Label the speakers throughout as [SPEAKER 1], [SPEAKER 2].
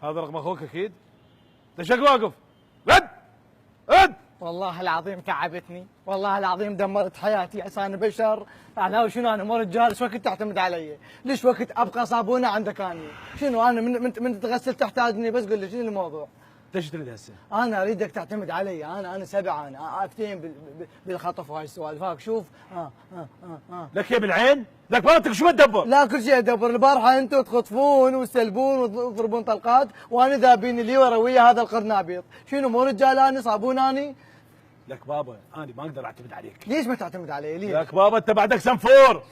[SPEAKER 1] هذا رقم اخوك اكيد؟ ليش واقف؟ رد رد.
[SPEAKER 2] والله العظيم تعبتني، والله العظيم دمرت حياتي عشان بشر. علاوي شنو انا مو رجال؟ ايش وقت تعتمد علي؟ ليش وقت ابقى صابونه عندك اني؟ شنو انا من تغسل تحتاجني؟ بس قول لي شنو الموضوع؟
[SPEAKER 1] ليش تريد هسه؟
[SPEAKER 2] انا اريدك تعتمد علي، انا سبعه، انا افتين بالخطف وهاي السوالف. هاك شوف.
[SPEAKER 1] لك يا بالعين؟ لك مراتك شو بتدبر؟
[SPEAKER 2] لا كل شيء ادبر. البارحه انتم تخطفون وتسلبون وتضربون طلقات وانا ذابين لي ورا ويا هذا القرنابيط. شنو مو رجال اني؟ صابون اني؟
[SPEAKER 1] لك بابا انا ما اقدر اعتمد عليك.
[SPEAKER 2] ليش ما تعتمد علي؟ ليش؟
[SPEAKER 1] لك بابا انت بعدك سنفور.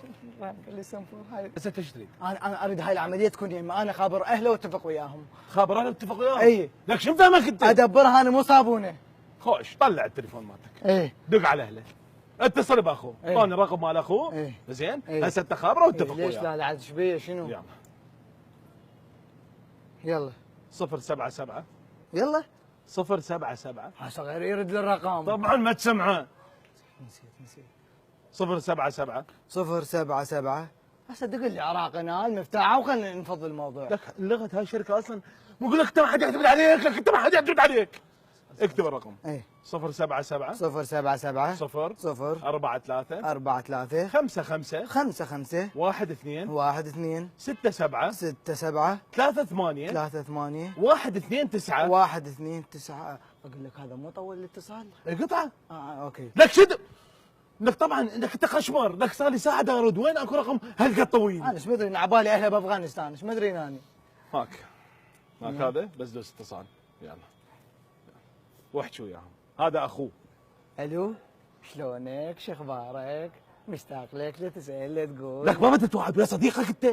[SPEAKER 2] قال لي سنفور هاي.
[SPEAKER 1] بس انت ايش تريد؟
[SPEAKER 2] انا اريد هاي العمليه تكون يمه، انا خابر اهله واتفق وياهم.
[SPEAKER 1] خابر انا اتفق وياهم؟
[SPEAKER 2] اي.
[SPEAKER 1] لك شو مفهمك انت؟
[SPEAKER 2] ادبرها انا مو صابونه.
[SPEAKER 1] خوش طلع التليفون مالتك.
[SPEAKER 2] ايه.
[SPEAKER 1] دق على اهله. اتصل باخوه،
[SPEAKER 2] ايه.
[SPEAKER 1] اعطاني الرقم مال اخوه.
[SPEAKER 2] ايه.
[SPEAKER 1] زين؟
[SPEAKER 2] ايه.
[SPEAKER 1] هسه انت خابره واتفق
[SPEAKER 2] ليش
[SPEAKER 1] وياه.
[SPEAKER 2] لا لا عاد شبيه شنو؟
[SPEAKER 1] يلا.
[SPEAKER 2] يلا
[SPEAKER 1] 077
[SPEAKER 2] يلا
[SPEAKER 1] 077
[SPEAKER 2] صغير يرد الرقم.
[SPEAKER 1] طبعا ما تسمعه.
[SPEAKER 2] نسيت
[SPEAKER 1] 077
[SPEAKER 2] 077. هسه دق لي عراقنا المفتاحه وخلينا نفض الموضوع.
[SPEAKER 1] لك لغت هاي الشركه اصلا مو لك انت ما حد يعتمد عليك، لك انت ما حد يعتمد عليك. اكتب الرقم.
[SPEAKER 2] ايه
[SPEAKER 1] 077
[SPEAKER 2] 077
[SPEAKER 1] 0
[SPEAKER 2] 0
[SPEAKER 1] 43
[SPEAKER 2] 43
[SPEAKER 1] 55
[SPEAKER 2] 55
[SPEAKER 1] 12
[SPEAKER 2] 12
[SPEAKER 1] 67
[SPEAKER 2] 67
[SPEAKER 1] 38
[SPEAKER 2] 38
[SPEAKER 1] 129
[SPEAKER 2] 129. اقول لك هذا مو طول الاتصال.
[SPEAKER 1] قطعه.
[SPEAKER 2] اوكي.
[SPEAKER 1] لك شد لك طبعا انك انت خشمر، لك صار لي ساعه ارد وين اكو رقم هالقد طويل.
[SPEAKER 2] انا ايش مدري عبالي اهله بافغانستان، ايش مدري اني.
[SPEAKER 1] هاك هذا بس دوس اتصال. يلا واحكي وياهم. هذا اخوه.
[SPEAKER 2] الو شلونك؟ شو اخبارك؟ مشتاق لك لا تسال لا تقول.
[SPEAKER 1] لك ما بدك توعد ويا صديقك انت؟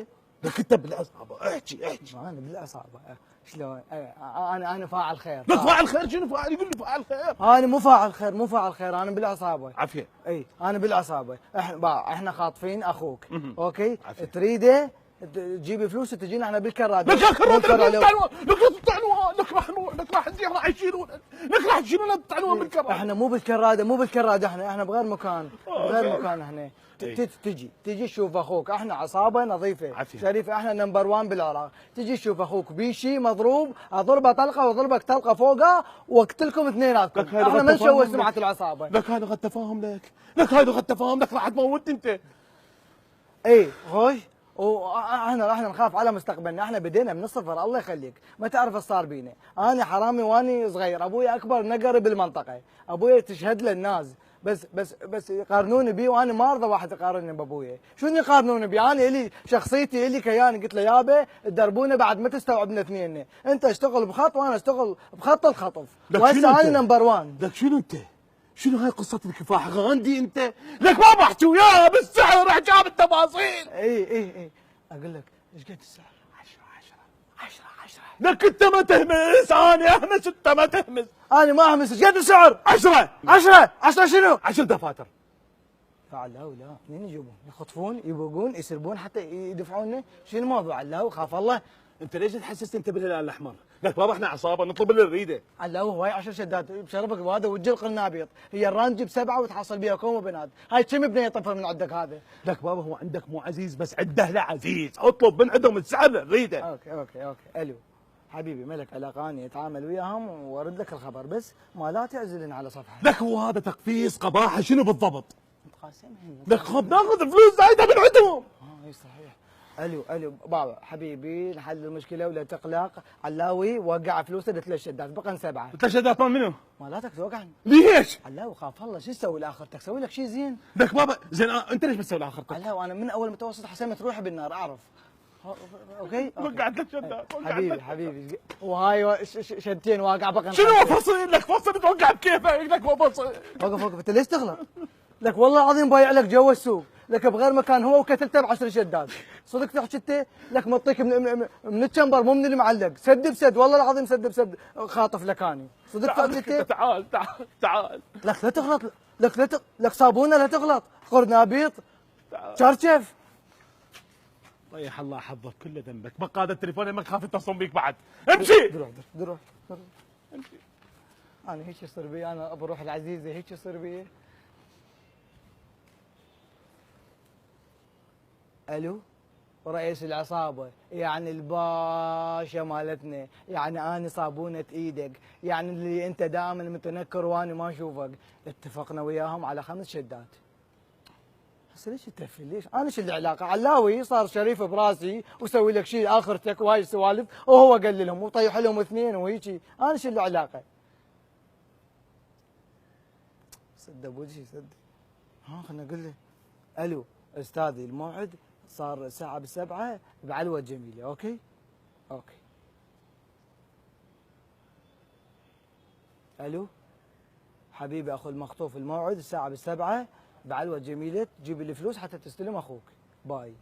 [SPEAKER 1] لك انت بالاصابع احكي.
[SPEAKER 2] انا بالاصابع. شلون؟ انا فاعل خير.
[SPEAKER 1] لك فاعل خير شنو فاعل؟ يقول لي فاعل خير.
[SPEAKER 2] انا مو فاعل خير، مو فاعل خير، انا بالعصابه.
[SPEAKER 1] عافيه.
[SPEAKER 2] اي انا بالعصابه. احنا خاطفين اخوك. اوكي
[SPEAKER 1] عافية.
[SPEAKER 2] تريده تجيب فلوس وتجينا احنا بالكراده.
[SPEAKER 1] لك يا كراده لك الطعنوان، لك راح يشيلونا، لك راح يشيلونا الطعنوان بالكراده.
[SPEAKER 2] احنا مو بالكراده، احنا بغير مكان، بغير مكان احنا. تجي تشوف اخوك، احنا عصابه نظيفه
[SPEAKER 1] عافية.
[SPEAKER 2] شريفه، احنا نمبر 1 بالعراق. تجي تشوف اخوك بيشي مضروب، اضربه طلقه واضربك طلقه فوقه واقتلكم اثنيناتكم. احنا ما نشوه سمعه العصابه.
[SPEAKER 1] لك هذا غد تفاهم لك هذا غد تفاهم لك راح تموتني انت.
[SPEAKER 2] اي خوش. واحنا نخاف على مستقبلنا، احنا بدينا من الصفر. الله يخليك ما تعرف ايش صار بينا. انا حرامي واني صغير، ابوي اكبر نقر بالمنطقه، ابوي تشهد له الناس. بس يقارنوني بي وانا ما ارضى واحد يقارنني بابويا. شنو يقارنوني بي؟ انا الي شخصيتي الي كياني. قلت له يابا تدربونا بعد ما تستوعبنا اثنين. انت اشتغل بخط وانا اشتغل بخط الخطف. وهسه انا نمبر 1.
[SPEAKER 1] لك شنو انت؟ شنو هاي قصة الكفاح غاندي انت؟ لك ما بحكي وياه بالسعر احجاب التفاصيل.
[SPEAKER 2] اي اقول لك ايش قد السعر؟ 10.
[SPEAKER 1] لك انت ما تهمس، انا اهمس انت ما تهمس.
[SPEAKER 2] انا ما اهمس. ايش قد السعر؟
[SPEAKER 1] 10
[SPEAKER 2] شنو؟
[SPEAKER 1] 10 دفاتر.
[SPEAKER 2] لا منين يجيبون؟ يخطفون يبوقون يسربون حتى يدفعون. شنو الموضوع؟ الله خاف الله.
[SPEAKER 1] انت ليش تحسست انت بالهلال الاحمر؟ لك بابا احنا عصابه نطلب اللي نريده.
[SPEAKER 2] الله هواي 10 شدات بشرفك بهذا وجه القرنابيط. هي الران جيب 7 وتحصل بيها كوم وبنات. هاي كم بنيه طفل من عندك هذا؟
[SPEAKER 1] لك بابا هو عندك مو عزيز بس عنده اهله عزيز، اطلب من عندهم السعر اللي نريده.
[SPEAKER 2] اوكي الو حبيبي ملك علاقه اني اتعامل وياهم وارد لك الخبر، بس ما لا تعزلن على صفحه.
[SPEAKER 1] لك هو هذا تقفيص قباحه شنو بالضبط؟
[SPEAKER 2] متقاسمين.
[SPEAKER 1] لك خب ناخذ فلوس زايده من عندهم.
[SPEAKER 2] اي صحيح. الو بابا حبيبي نحل المشكله ولا تقلق. علاوي وقع فلوسه ل3 شدات بقن 7.
[SPEAKER 1] 3 شدات مال منو؟
[SPEAKER 2] مالاتك توقعن.
[SPEAKER 1] ليش؟
[SPEAKER 2] علاوي خاف الله شو تسوي لاخرتك؟ سوي لك شيء زين.
[SPEAKER 1] لك بابا زين انت ليش بتسوي لاخرتك؟
[SPEAKER 2] علاوي انا من اول متوسط حسمت روحي بالنار اعرف. اوكي
[SPEAKER 1] وقعت لك شدات.
[SPEAKER 2] حبيبي وهاي شدتين واقع بقن.
[SPEAKER 1] شنو فصل؟ لك فصل توقع بكيفك. لك ما فصل.
[SPEAKER 2] وقف انت ليش تغلط؟ لك والله العظيم بايع لك جوا السوق، لك بغير مكان هو وكتلته ب10 شدات. صدق تحكي انت؟ لك معطيك من الشمبر مو من المعلق. سد بسد والله العظيم سد بسد خاطف لك اني. صدق تحكي انت؟
[SPEAKER 1] تعال
[SPEAKER 2] لك لا تغلط. لك صابونه لا تغلط. قرنابيط شرشف.
[SPEAKER 1] طيح الله حظك كله ذنبك. بقى هذا التليفون ما خاف يتصلون بيك بعد. امشي.
[SPEAKER 2] دروح امشي. انا هيك يصير بي، انا ابو روح العزيزه هيك يصير بي. الو ورئيس العصابة، يعني الباشا مالتنا، يعني أنا صابونة إيدك، يعني اللي أنت دائما متنكر وأنا ما أشوفك. اتفقنا وياهم على 5 شدات. هسه ليش تتفل؟ ليش؟ أنا شو العلاقة؟ علاوي صار شريف براسي وسوي لك شيء آخرتك وهاي السوالف، وهو قال لهم وطيح لهم 2 وهيجي، أنا شو العلاقة؟ سد ابو وجهي سد. ها خلنا اقول له الو استاذي الموعد صار الساعة ب7 بعلوة جميلة. اوكي؟ اوكي. الو حبيبي اخو المخطوف، الموعد الساعة ب7 بعلوة جميلة، تجيب لي الفلوس حتى تستلم اخوك. باي.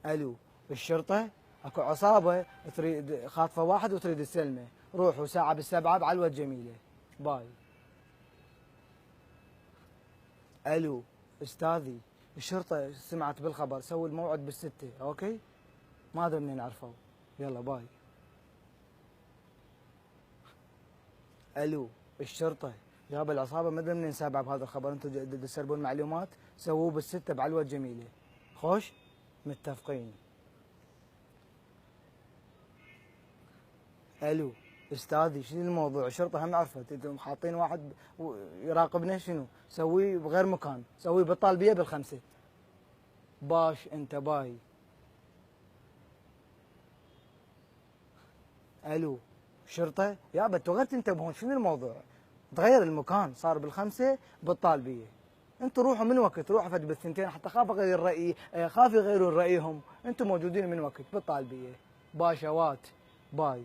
[SPEAKER 2] الو الشرطة، اكو عصابة تريد خاطفة واحد وتريد تسلمه، روحوا ساعة ب7 بعلوة جميلة. باي. الو استاذي الشرطة سمعت بالخبر، سووا الموعد ب6. اوكي؟ ما ادري منين عرفوا. يلا باي. الو الشرطة، يابا العصابة ما ادري منين سابعة بهذا الخبر، انتم تسربون معلومات، سووه ب6 بعلوة جميلة. خوش؟ متفقين. الو استاذي شنو الموضوع؟ الشرطه هم عرفت انتم حاطين واحد يراقبنا، شنو؟ سويه بغير مكان، سويه بالطالبيه ب5. باش انت باي. الو شرطه، يابا انتوا غير تنتبهون، شنو الموضوع؟ تغير المكان، صار ب5 بالطالبيه. انتوا روحوا من وقت، روحوا فد بالثنتين حتى خاف اغير رايي، خاف يغيرون رايهم، انتم موجودين من وقت بالطالبيه. باشوات باي.